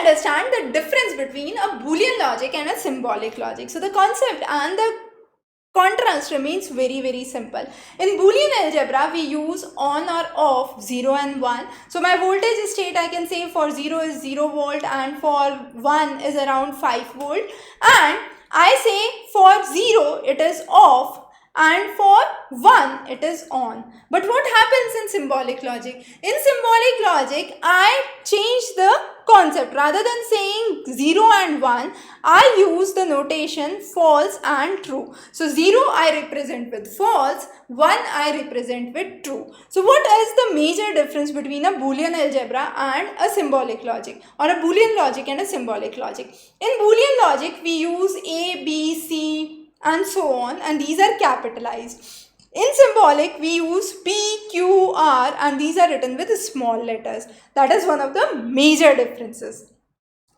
understand the difference between a Boolean logic and a symbolic logic. So the concept and the contrast remains very simple. In Boolean algebra, we use on or off 0 and 1. So my voltage state, I can say for 0 is 0 volt and for 1 is around 5 volt. And I say for 0 it is off and for 1 it is on. But what happens in symbolic logic? In symbolic logic, I change the concept. Rather than saying 0 and 1, I use the notation false and true. So 0 I represent with false, 1 I represent with true. So what is the major difference between a Boolean algebra and a symbolic logic, or a Boolean logic and a symbolic logic? In Boolean logic, we use A, B, C and so on, and these are capitalized. In symbolic, we use P, Q, R, and these are written with small letters. That is one of the major differences.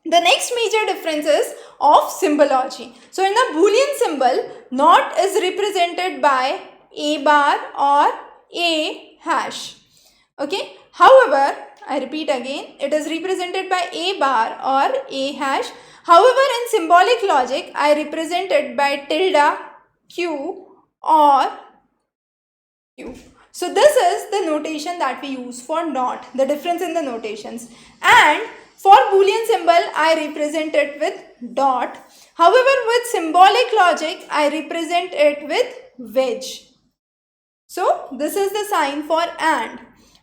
The next major difference is of symbology. So in the Boolean symbol, not is represented by A bar or A hash. Okay. However, I repeat again, it is represented by A bar or A hash. However, in symbolic logic, I represent it by tilde, Q or Q. So this is the notation that we use for not, the difference in the notations. And for Boolean symbol, I represent it with dot. However, with symbolic logic, I represent it with wedge. So this is the sign for and.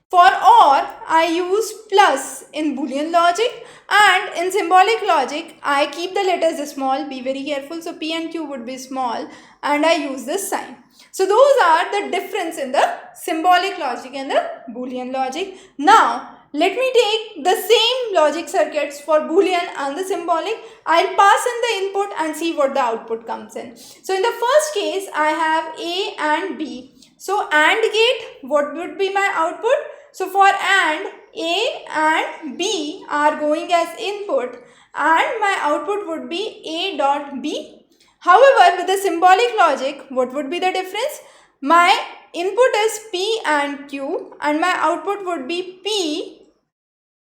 For or, I use plus in Boolean logic, and in symbolic logic, I keep the letters small. Be very careful. So P and Q would be small, and I use this sign. So those are the difference in the symbolic logic and the Boolean logic. Now, let me take the same logic circuits for Boolean and the symbolic. I'll pass in the input and see what the output comes in. So in the first case, I have A and B. So AND gate, what would be my output? So for AND, A and B are going as input and my output would be A dot B. However, with the symbolic logic, what would be the difference? My input is P and Q and my output would be P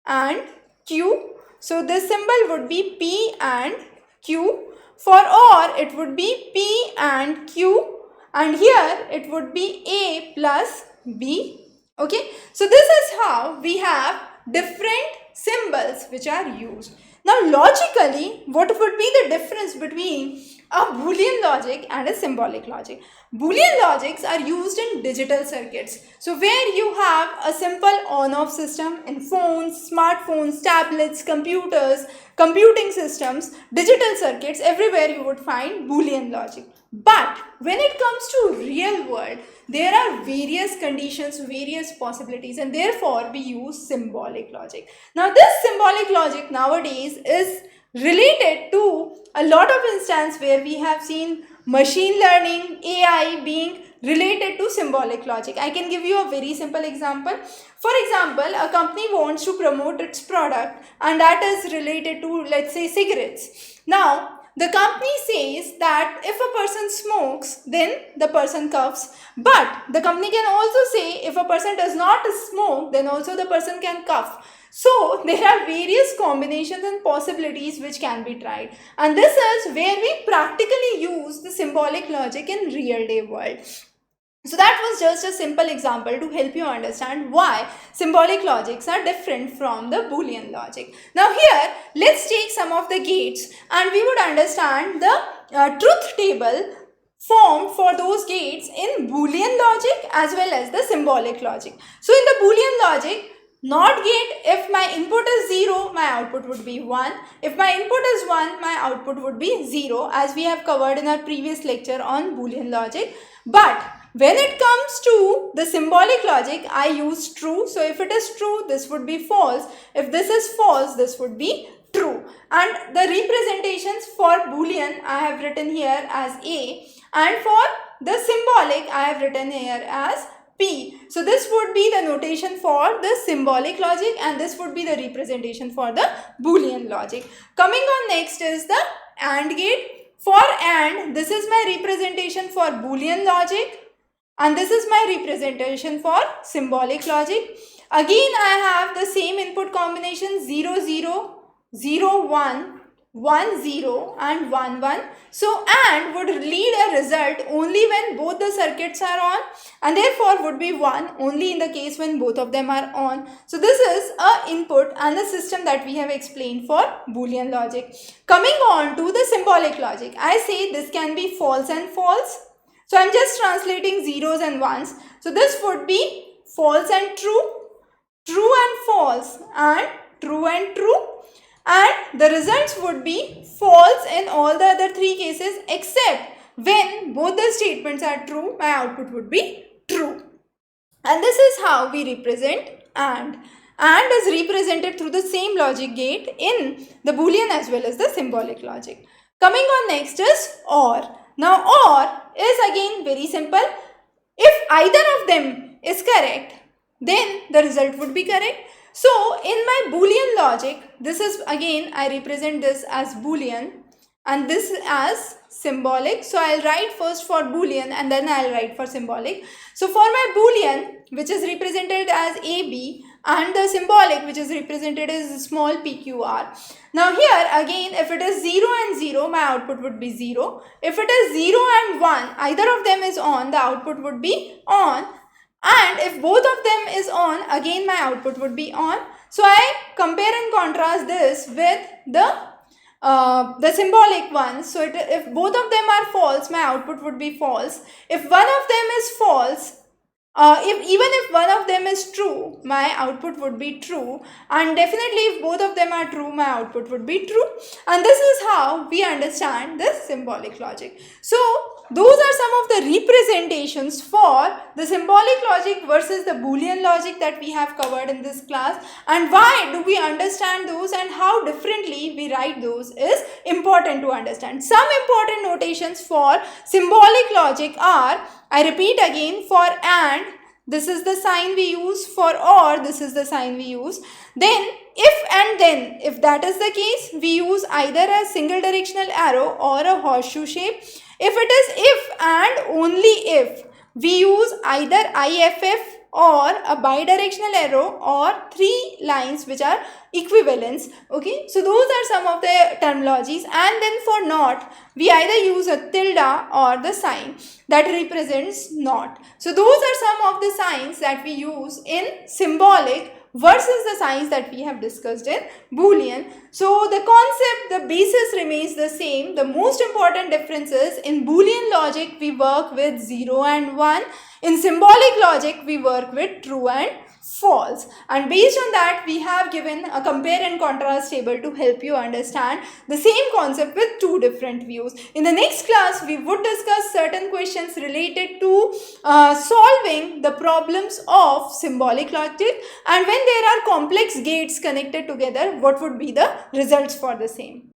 and Q. So this symbol would be P and Q. For OR, it would be P and Q, and here it would be A plus B. Okay, so this is how we have different symbols which are used. Now logically, what would be the difference between a Boolean logic and a symbolic logic? Boolean logics are used in digital circuits. So where you have a simple on-off system in phones, smartphones, tablets, computers, computing systems, digital circuits, everywhere you would find Boolean logic. But when it comes to real world, there are various conditions, various possibilities, and therefore we use symbolic logic. Now this symbolic logic nowadays is related to a lot of instances where we have seen machine learning, AI being related to symbolic logic. I can give you a very simple example. For example, a company wants to promote its product and that is related to, let's say, cigarettes. Now, the company says that if a person smokes, then the person coughs. But the company can also say if a person does not smoke, then also the person can cough. So there are various combinations and possibilities which can be tried. And this is where we practically use the symbolic logic in real day world. So that was just a simple example to help you understand why symbolic logics are different from the Boolean logic. Now here, let's take some of the gates and we would understand the truth table formed for those gates in Boolean logic as well as the symbolic logic. So in the Boolean logic, NOT gate, if my input is 0, my output would be 1. If my input is 1, my output would be 0, as we have covered in our previous lecture on Boolean logic. But when it comes to the symbolic logic, I use true. So if it is true, this would be false. If this is false, this would be true. And the representations for Boolean, I have written here as A. And for the symbolic, I have written here as P. So this would be the notation for the symbolic logic and this would be the representation for the Boolean logic. Coming on next is the AND gate. For AND, this is my representation for Boolean logic and this is my representation for symbolic logic. Again, I have the same input combination 0, 0, 0, 1, 1, 0 and 1, 1. So AND would lead a result only when both the circuits are on, and therefore would be 1 only in the case when both of them are on. So this is a input and the system that we have explained for Boolean logic. Coming on to the symbolic logic, I say this can be false and false. So I am just translating zeros and ones. So this would be false and true, true and false, and true and true. And the results would be false in all the other three cases, except when both the statements are true, my output would be true. And this is how we represent AND. AND is represented through the same logic gate in the Boolean as well as the symbolic logic. Coming on next is OR. Now OR is again very simple. If either of them is correct, then the result would be correct. So in my Boolean logic, this is again, I represent this as Boolean and this as symbolic. So I'll write first for Boolean and then I'll write for symbolic. So for my Boolean, which is represented as AB, and the symbolic, which is represented as small pqr. Now here again, if it is 0 and 0, my output would be 0. If it is 0 and 1, either of them is on, the output would be on. And if both of them is on, again my output would be on. So I compare and contrast this with the symbolic one. So if both of them are false, my output would be false. If one of them is false, even if one of them is true, my output would be true, and definitely if both of them are true, my output would be true. And this is how we understand this symbolic logic. So those are some of the representations for the symbolic logic versus the Boolean logic that we have covered in this class, and why do we understand those and how differently we write those is important to understand. Some important notations for symbolic logic are, I repeat again, for AND, this is the sign we use. For OR, this is the sign we use. Then if and then, if that is the case, we use either a single directional arrow or a horseshoe shape. If it is if and only if, we use either IFF or a bidirectional arrow or three lines which are equivalents. Okay, so those are some of the terminologies. And then for not, we either use a tilde or the sign that represents not. So those are some of the signs that we use in symbolic versus the signs that we have discussed in Boolean. So the concept, the basis remains the same. The most important difference is in Boolean logic we work with 0 and 1. In symbolic logic we work with true and false, and based on that we have given a compare and contrast table to help you understand the same concept with two different views. In the next class we would discuss certain questions related to solving the problems of symbolic logic, and when there are complex gates connected together, what would be the results for the same.